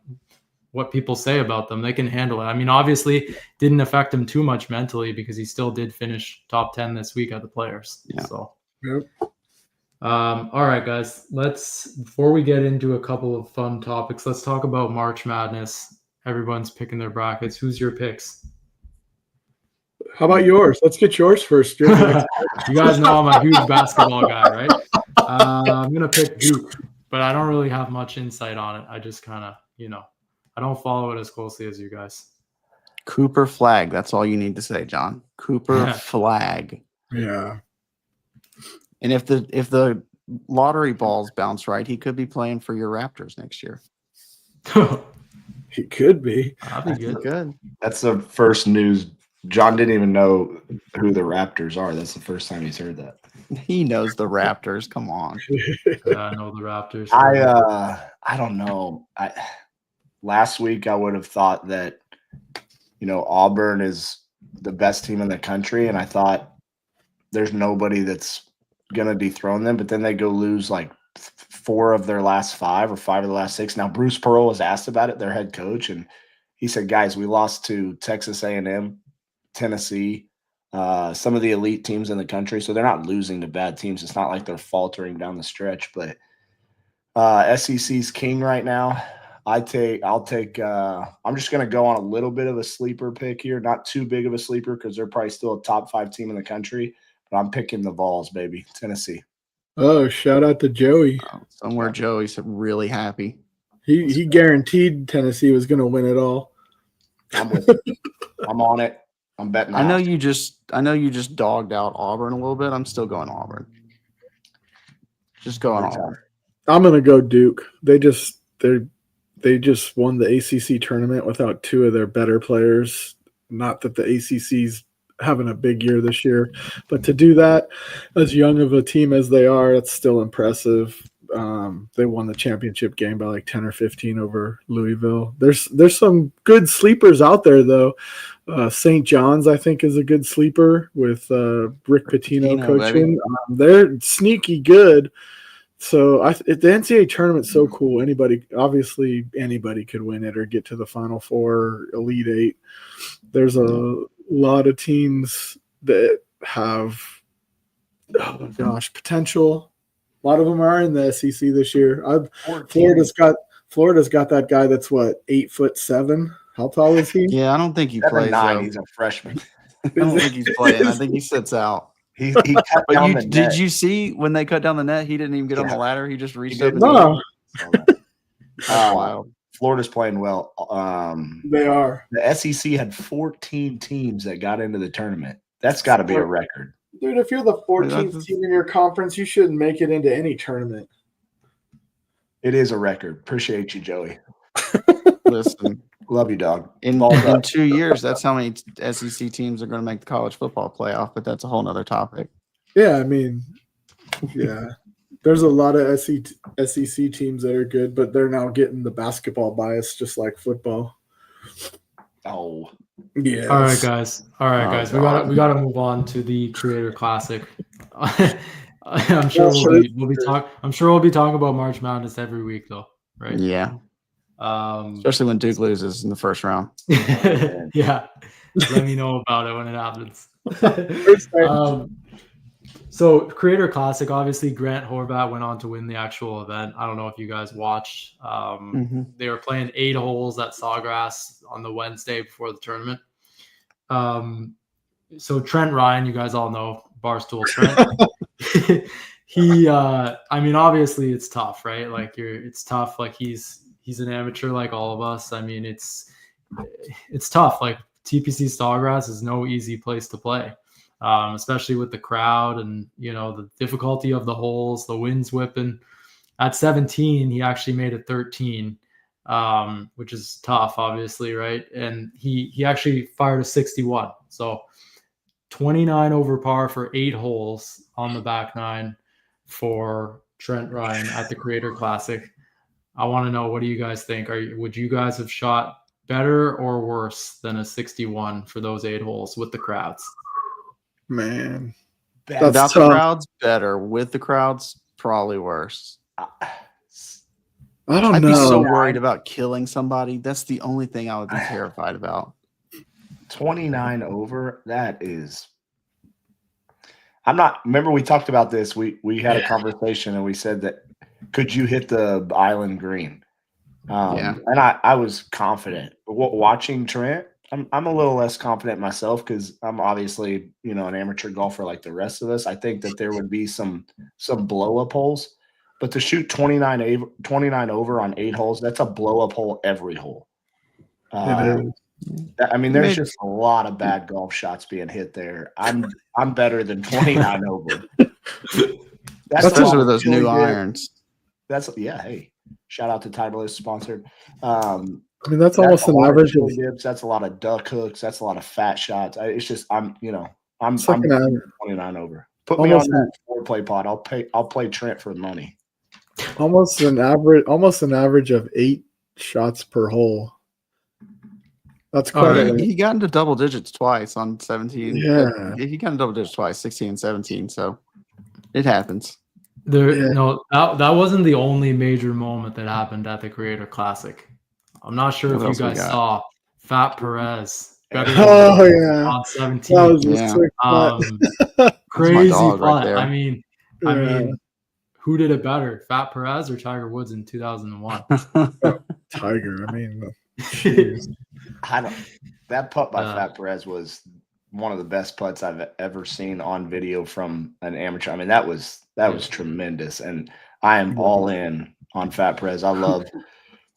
what people say about them. They can handle it. I mean, obviously didn't affect him too much mentally because he still did finish top 10 this week at the Players. Yeah. So, all right, guys, before we get into a couple of fun topics, let's talk about March Madness. Everyone's picking their brackets. Who's your picks? How about yours? Let's get yours first. You guys know I'm a huge basketball guy, right? I'm going to pick Duke, but I don't really have much insight on it. I just kind of, I don't follow it as closely as you guys. Cooper Flag. That's all you need to say, John. Cooper Flag. Yeah. And if the lottery balls bounce right, he could be playing for your Raptors next year. He could be. That'd be good. That's the first news. John didn't even know who the Raptors are. That's the first time he's heard that. He knows the Raptors. Come on. Yeah, I know the Raptors. I don't know. Last week I would have thought that, Auburn is the best team in the country, and I thought there's nobody that's gonna dethrone them. But then they go lose like 4 of their last 5 or 5 of the last 6. Now Bruce Pearl was asked about it, their head coach, and he said, "Guys, we lost to Texas A&M, Tennessee, some of the elite teams in the country, so they're not losing to bad teams. It's not like they're faltering down the stretch, but SEC's king right now. I'm just going to go on a little bit of a sleeper pick here, not too big of a sleeper because they're probably still a top 5 team in the country, but I'm picking the Vols, baby, Tennessee. Oh, shout out to Joey. Somewhere Joey's really happy. He guaranteed Tennessee was going to win it all. I'm with it. I'm on it. I'm betting. I know you just dogged out Auburn a little bit. I'm still going Auburn. Just going Auburn. I'm gonna go Duke. They just won the ACC tournament without 2 of their better players. Not that the ACC's having a big year this year, but to do that as young of a team as they are, it's still impressive. They won the championship game by like 10 or 15 over Louisville. There's some good sleepers out there though. St. John's, I think, is a good sleeper with Rick Pitino coaching. They're sneaky good. So the NCAA tournament's so cool. Anybody could win it or get to the Final Four, Elite Eight. There's a lot of teams that have, potential. A lot of them are in the SEC this year. Florida's got that guy that's 8'7". How tall is he? Yeah, I don't think he plays. 7'9". He's a freshman. I don't think he's playing. I think he sits out. He cut down the net. Did you see when they cut down the net? He didn't even get on the ladder. He just reached up. No. Wow. Florida's playing well. They are. The SEC had 14 teams that got into the tournament. That's got to be a record. Dude, if you're the 14th team in your conference, you shouldn't make it into any tournament. It is a record. Appreciate you, Joey. Listen. Love you, dog. In 2 years, that's how many SEC teams are going to make the college football playoff, but that's a whole nother topic. Yeah, I mean, yeah. There's a lot of SEC teams that are good, but they're now getting the basketball bias just like football. Oh, Yeah. All right, guys. Oh, We gotta move on to the Creator Classic. I'm Well, sure we'll be talking about March Madness every week, though, right? Yeah, Um, especially when Duke loses in the first round. yeah. Let me know about it when it happens. So Creator Classic, obviously Grant Horvat went on to win the actual event. I don't know if you guys watched. They were playing 8 holes at Sawgrass on the Wednesday before the tournament. So Trent Ryan, you guys all know Barstool Trent. I mean, obviously it's tough, right? Like it's tough. Like he's an amateur like all of us. I mean, it's tough. Like TPC Sawgrass is no easy place to play. Especially with the crowd and, the difficulty of the holes, the wind's whipping. At 17, he actually made it 13, which is tough, obviously, right? And he actually fired a 61. So 29 over par for 8 holes on the back 9 for Trent Ryan at the Creator Classic. I want to know, what do you guys think? Would you guys have shot better or worse than a 61 for those 8 holes with the crowds? Man, without the crowds, better. With the crowds, probably worse. I don't know. I'd be so worried about killing somebody. That's the only thing I would be terrified about. 29 over. That is. I'm not. Remember, we talked about this. We had a conversation and we said that could you hit the island green? And I was confident. But watching Trent, I'm a little less confident myself because I'm obviously, an amateur golfer like the rest of us. I think that there would be some blow up holes, but to shoot 29 over on 8 holes, that's a blow up hole every hole. I mean, there's just a lot of bad golf shots being hit there. I'm better than 29 over. Especially with those new irons. Hey, shout out to Titleist sponsored. I mean, that's almost an average of dips. That's a lot of duck hooks. That's a lot of fat shots. It's just I'm 29 over. Put me on that foreplay pod. I'll play Trent for money. Almost an average of 8 shots per hole. That's quite. He got into double digits twice on 17. Yeah, he got into double digits twice, 16 and 17. So it happens. No, that wasn't the only major moment that happened at the Creator Classic. I'm not sure if you guys saw Fat Perez. On 17. Crazy putt. Right, I mean, who did it better, Fat Perez or Tiger Woods in 2001? Tiger. I mean, that putt by Fat Perez was one of the best putts I've ever seen on video from an amateur. I mean, that was tremendous, and I am all in on Fat Perez. I love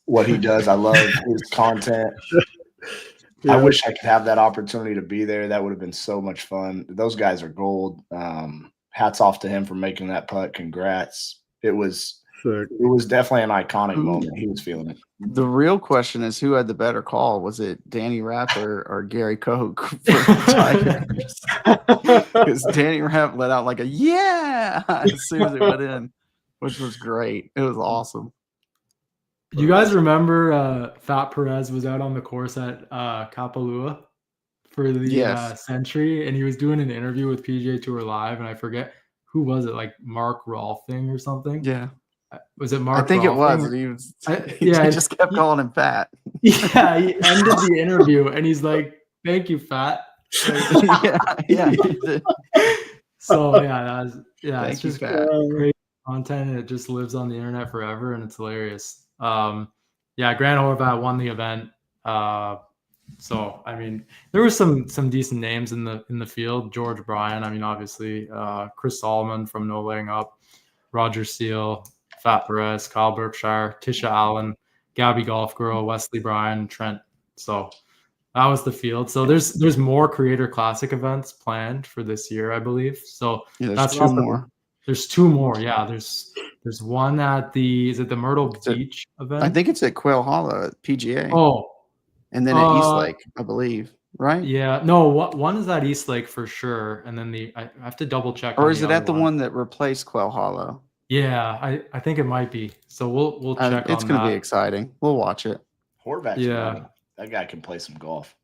what he does. I love his content. I wish I could have that opportunity to be there. That would have been so much fun. Those guys are gold. Hats off to him for making that putt. Congrats. It was definitely an iconic moment. He was feeling it. The real question is, who had the better call? Was it Danny Rapp or Gary Koch for Tigers? Because Danny Rapp let out like a yeah as soon as it went in, which was great. It was awesome. You guys remember Fat Perez was out on the course at Kapalua for the Century, and he was doing an interview with PGA Tour Live, and I forget who was it, like Mark Rolfing or something? Yeah. Was it Mark? I think Rolfing? It was. He just kept calling him Fat. Yeah, he ended the interview, and he's like, "Thank you, Fat." Yeah. So it's just Fat. great content, and it just lives on the internet forever, and it's hilarious. Grant Horvat won the event. So I mean, there were some decent names in the field. George Bryan, I mean, obviously, Chris Solomon from No Laying Up, Roger Steele, Fat Perez, Kyle Berkshire, Tisha Allen, Gabby Golf Girl, Wesley Bryan, Trent. So that was the field. So there's more Creator Classic events planned for this year, I believe. So that's 2 more. There's 2 more. Yeah, there's one at the Myrtle Beach event? I think it's at Quail Hollow at PGA. Oh. And then at East Lake, I believe, right? Yeah. No, one is at East Lake for sure. And then I have to double check. Or is it at the one that replaced Quail Hollow? Yeah, I think it might be. So we'll check It's on going to that. be exciting. We'll watch it. Horvat's Yeah. money. That guy can play some golf.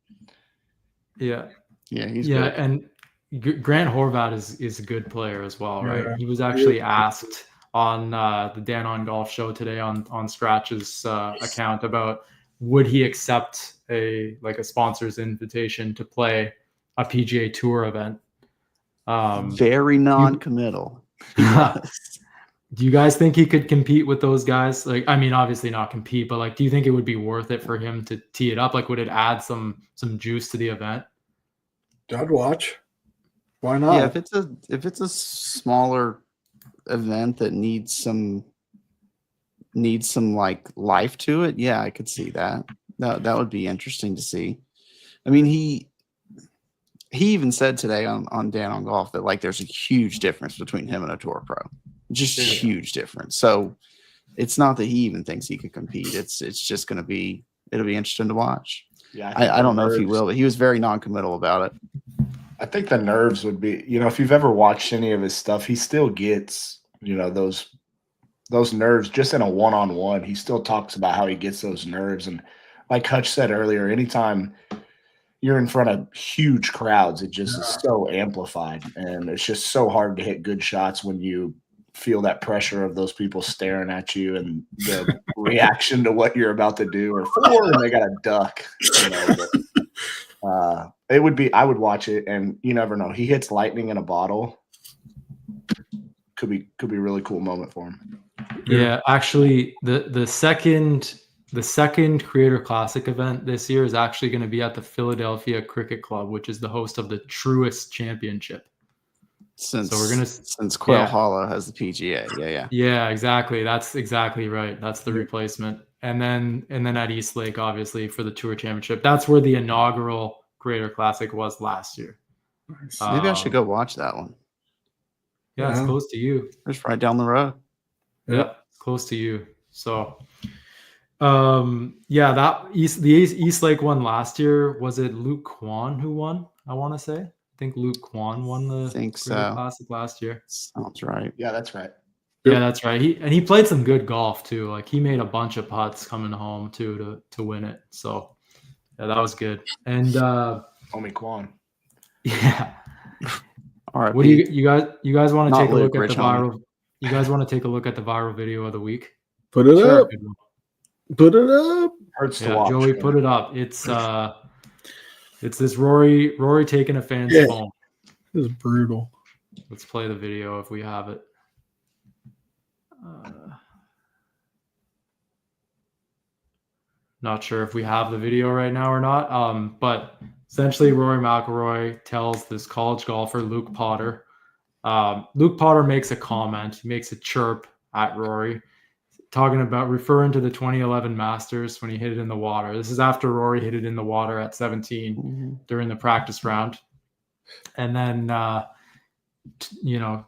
Yeah. Yeah, he's Yeah, good. and Grant Horvat is a good player as well, right? Yeah. He was actually asked on the Dan on Golf show today on Scratch's account about would he accept a sponsor's invitation to play a PGA Tour event. Very non-committal. Do you guys think he could compete with those guys? Like, I mean, obviously not compete, but like, do you think it would be worth it for him to tee it up? Like, would it add some juice to the event? I'd watch. Why not? Yeah, if it's a smaller event that needs some like life to it, yeah, I could see that. That would be interesting to see. I mean, he even said today on Dan on Golf that like there's a huge difference between him and a tour pro. Just a huge difference. So it's not that he even thinks he could compete. It's just gonna be it'll be interesting to watch. Yeah, I don't know if he will, but he was very non-committal about it. I think the nerves would be, if you've ever watched any of his stuff, he still gets, those nerves just in a one-on-one. He still talks about how he gets those nerves. And like Hutch said earlier, anytime you're in front of huge crowds, it just is so amplified. And it's just so hard to hit good shots when you feel that pressure of those people staring at you and the reaction to what you're about to do or for, and they got a duck. It would be, I would watch it, and you never know. He hits lightning in a bottle. Could be a really cool moment for him. Yeah, actually, the second Creator Classic event this year is actually going to be at the Philadelphia Cricket Club, which is the host of the Truist Championship. Since Quail Hollow has the PGA, yeah, exactly. That's exactly right. That's the replacement, and then at East Lake, obviously for the Tour Championship. That's where the inaugural Creator Classic was last year. Maybe I should go watch that one. Yeah, it's close to you. It's right down the road. Yeah, it's close to you. So, that East Lake one last year, was it Luke Kwan who won? I want to say. I think Luke Kwan won the Classic last year. Sounds right. Yeah, that's right. Yeah, that's right. He played some good golf too. Like he made a bunch of putts coming home too to win it. So yeah, that was good. And Homie Kwan. Yeah. All right. What do you guys want to take a look at the viral? Homie. You guys want to take a look at the viral video of the week? Put it up. Put it up. Hurts to watch. Joey, put it up. It's this Rory taking a fan's phone. This is brutal. Let's play the video if we have it. Not sure if we have the video right now or not. But essentially, Rory McIlroy tells this college golfer, Luke Potter. Luke Potter makes a comment. He makes a chirp at Rory, referring to the 2011 Masters when he hit it in the water. This is after Rory hit it in the water at 17 during the practice round. And then,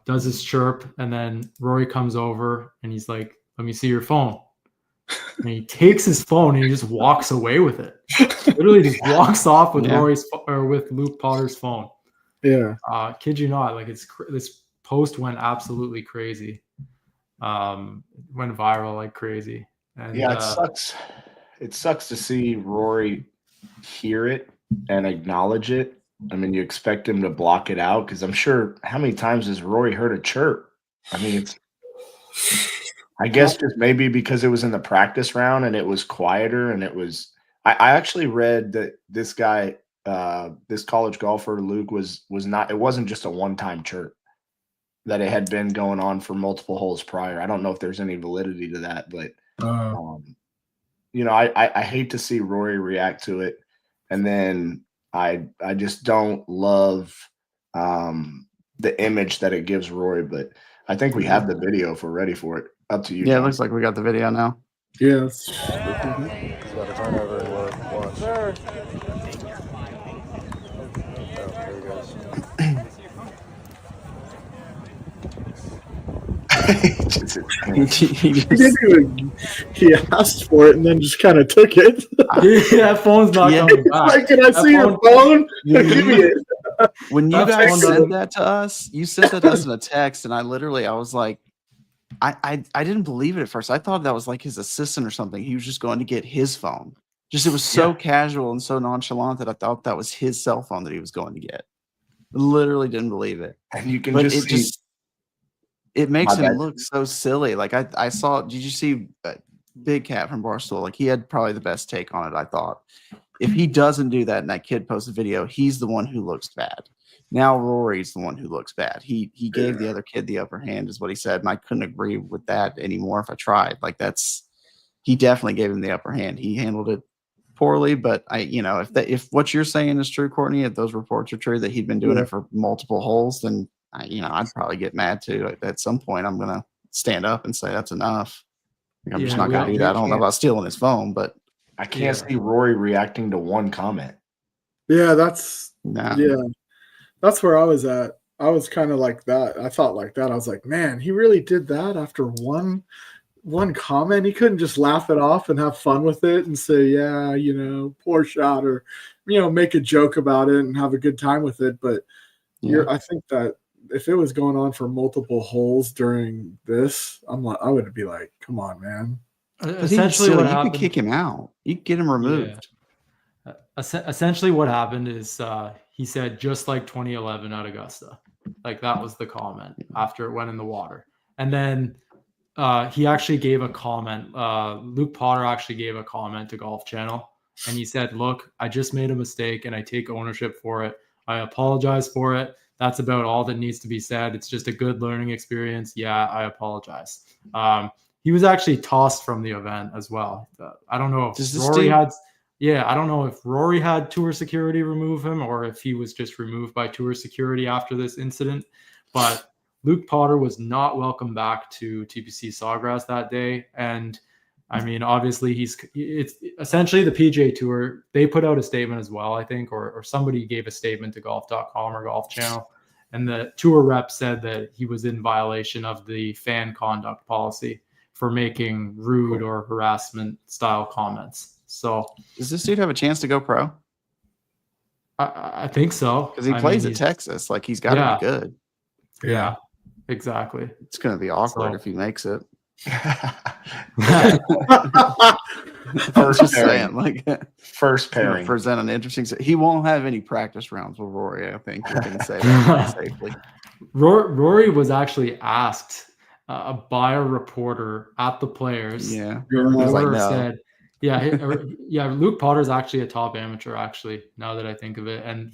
does his chirp. And then Rory comes over and he's like, let me see your phone. And he takes his phone and he just walks away with it. Literally just walks off with with Luke Potter's phone. Yeah. Kid you not, like this post went absolutely crazy. Went viral like crazy. And it sucks. It sucks to see Rory hear it and acknowledge it. I mean, you expect him to block it out because I'm sure how many times has Rory heard a chirp? I mean, I guess just maybe because it was in the practice round and it was quieter and it was. I actually read that this guy, this college golfer Luke was not. It wasn't just a one-time chirp. That it had been going on for multiple holes prior. I don't know if there's any validity to that, but I hate to see Rory react to it, and then I just don't love the image that it gives Rory. But I think we have the video if we're ready for it. Up to you. Yeah, John. it looks like we got the video now. Yes. He asked for it and then just kind of took it. That phone's not coming back. Like, can I see your phone? Give me it. When you guys sent that to us, you sent that to us in a text, and I was like, I didn't believe it at first. I thought that was like his assistant or something. He was just going to get his phone. Just it was so casual and so nonchalant that I thought that was his cell phone that he was going to get. Literally didn't believe it. And you can But just see. It makes My him bad. look so silly. Like I saw. Did you see Big Cat from Barstool? Like he had probably the best take on it. I thought if he doesn't do that and that kid posts a video, he's the one who looks bad. Now Rory's the one who looks bad. He gave the other kid the upper hand, is what he said, and I couldn't agree with that anymore if I tried. Like he definitely gave him the upper hand. He handled it poorly, but if what you're saying is true, Courtney, if those reports are true that he'd been doing it for multiple holes, then I'd probably get mad too. At some point, I'm gonna stand up and say that's enough. Like, I'm just not gonna do that. I don't know about stealing his phone, but I can't see Rory reacting to one comment. Yeah, that's where I was at. I was kind of like that. I thought like that. I was like, man, he really did that after one comment. He couldn't just laugh it off and have fun with it and say, yeah, poor shot, or make a joke about it and have a good time with it. But I think that if it was going on for multiple holes during this, I would be like, come on, man. Essentially, what happened, you could kick him out. You could get him removed. Yeah. Essentially, what happened is he said, just like 2011 at Augusta. Like that was the comment after it went in the water. And then he actually gave a comment. Luke Potter actually gave a comment to Golf Channel. And he said, look, I just made a mistake and I take ownership for it. I apologize for it. That's about all that needs to be said. It's just a good learning experience. Yeah, I apologize. He was actually tossed from the event as well. I don't know if Rory had... Yeah, I don't know if Rory had tour security remove him or if he was just removed by tour security after this incident. But Luke Potter was not welcome back to TPC Sawgrass that day. And I mean, obviously it's essentially the PGA Tour. They put out a statement as well, I think, or somebody gave a statement to golf.com or Golf Channel. And the tour rep said that he was in violation of the fan conduct policy for making rude or harassment style comments. So does this dude have a chance to go pro? I think so. Because he plays at Texas. Like he's got to be good. Yeah, exactly. It's going to be awkward if he makes it. First pairing. Present an interesting. He won't have any practice rounds with Rory. I think you can say that safely. Rory was actually asked by a reporter at the Players. Yeah, the reporter said, Luke Potter's actually a top amateur, actually, now that I think of it. And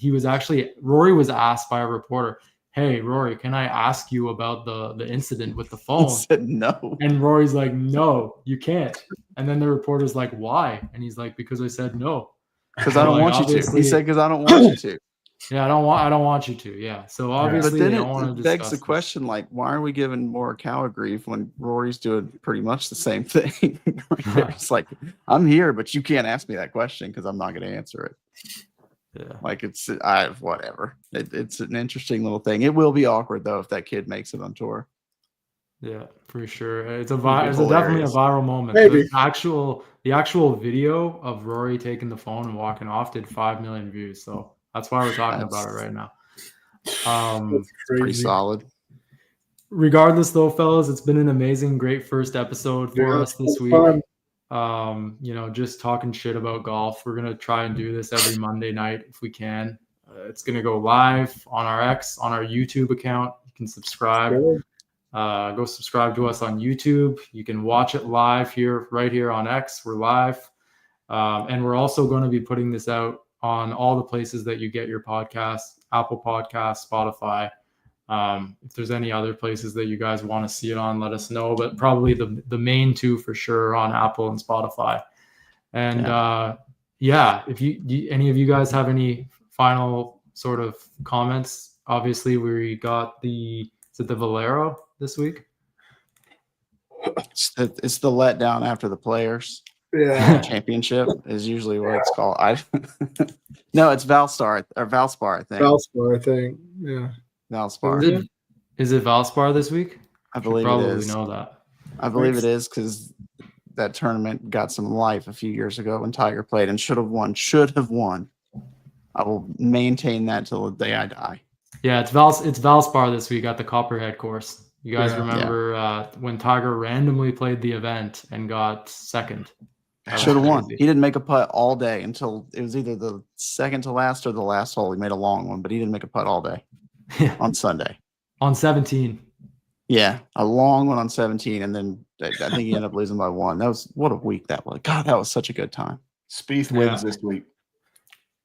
Rory was asked by a reporter, hey, Rory, can I ask you about the incident with the phone? He said no. And Rory's like, no, you can't. And then the reporter's like, why? And he's like, because I said no. Because I don't want you to. He said, because I don't want you to. Yeah, I don't want you to. Yeah. So obviously, but then it begs the question, like, why are we giving Morikawa grief when Rory's doing pretty much the same thing? It's like, I'm here, but you can't ask me that question because I'm not going to answer it. Yeah. Like whatever. It's an interesting little thing. It will be awkward though if that kid makes it on tour. Yeah, for sure. It's definitely a viral moment. Maybe. The actual video of Rory taking the phone and walking off did 5 million views. So that's why we're talking about it right now. That's pretty solid. Regardless, though, fellas, it's been an amazing, great first episode for us this week. Fun. Just talking shit about golf. We're gonna try and do this every Monday night if we can. It's gonna go live on our YouTube account. You can subscribe. Sure. Go subscribe to us on YouTube. You can watch it live right here on X. We're live. And we're also going to be putting this out on all the places that you get your podcasts, Apple Podcasts, Spotify. If there's any other places that you guys want to see it on, let us know. But probably the main two for sure on Apple and Spotify. And if any of you guys have any final sort of comments, obviously we got the Valero this week. It's the letdown after the Players. Yeah, championship is usually what it's called. No, it's Valspar, I think. Valspar, I think. Yeah, Valspar. Is it Valspar this week? I believe probably it is. Know that. I believe it is because that tournament got some life a few years ago when Tiger played and should have won. I will maintain that till the day I die. Yeah, it's Valspar this week at the Copperhead course. You guys Yeah. remember when Tiger randomly played the event and got second? That was Should have won. crazy. He didn't make a putt all day until it was either the second to last or the last hole. He made a long one, but he didn't make a putt all day on Sunday. On 17. Yeah, a long one on 17, and then I think he ended up losing by 1. That was what a week that was. God, that was such a good time. Spieth wins this week.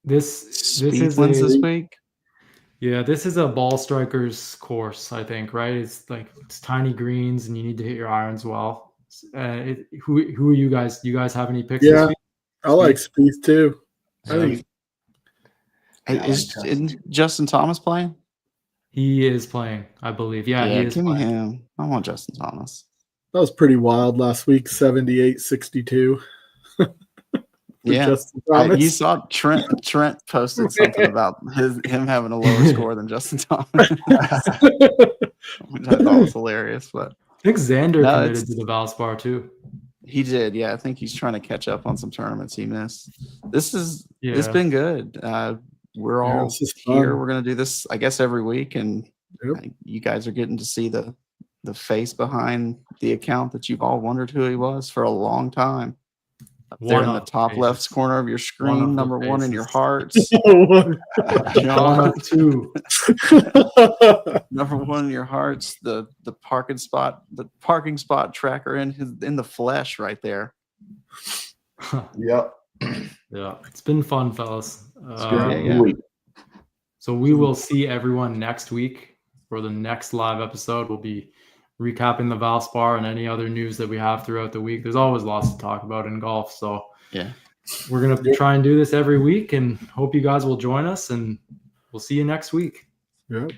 This Spieth is wins this week. Yeah, this is a ball striker's course, I think, right? It's like it's tiny greens, and you need to hit your irons well. Who are you guys? Do you guys have any picks? Yeah, This week? I like Spieth too. I Yeah. think Yeah, Is Justin Thomas playing? He is playing, I believe. Yeah, he is give me playing. him. I want Justin Thomas. that was pretty wild last week, 78-62. Yeah, Justin you Thomas. saw Trent posted something about him having a lower score than Justin Thomas, which I thought was hilarious. But I think Xander No, committed it's- to the Valspar too. he did. Yeah, I think he's trying to catch up on some tournaments he missed. It's Yeah. been good. We're Yeah, all it's just here. fun. We're gonna do this, I guess, every week, and Yep. you guys are getting to see the face behind the account that you've all wondered who he was for a long time. Up there One in the of the top faces. left corner of your One of screen, the number 1 in your faces. hearts. One John, of two. number 1 in your hearts. The parking spot tracker in the flesh right there. Yep. Yeah, it's been fun, fellas. Yeah. So we will see everyone next week for the next live episode. We'll be recapping the Valspar and any other news that we have throughout the week. There's always lots to talk about in golf. So Yeah. we're going to try and do this every week and hope you guys will join us, and we'll see you next week. Yep.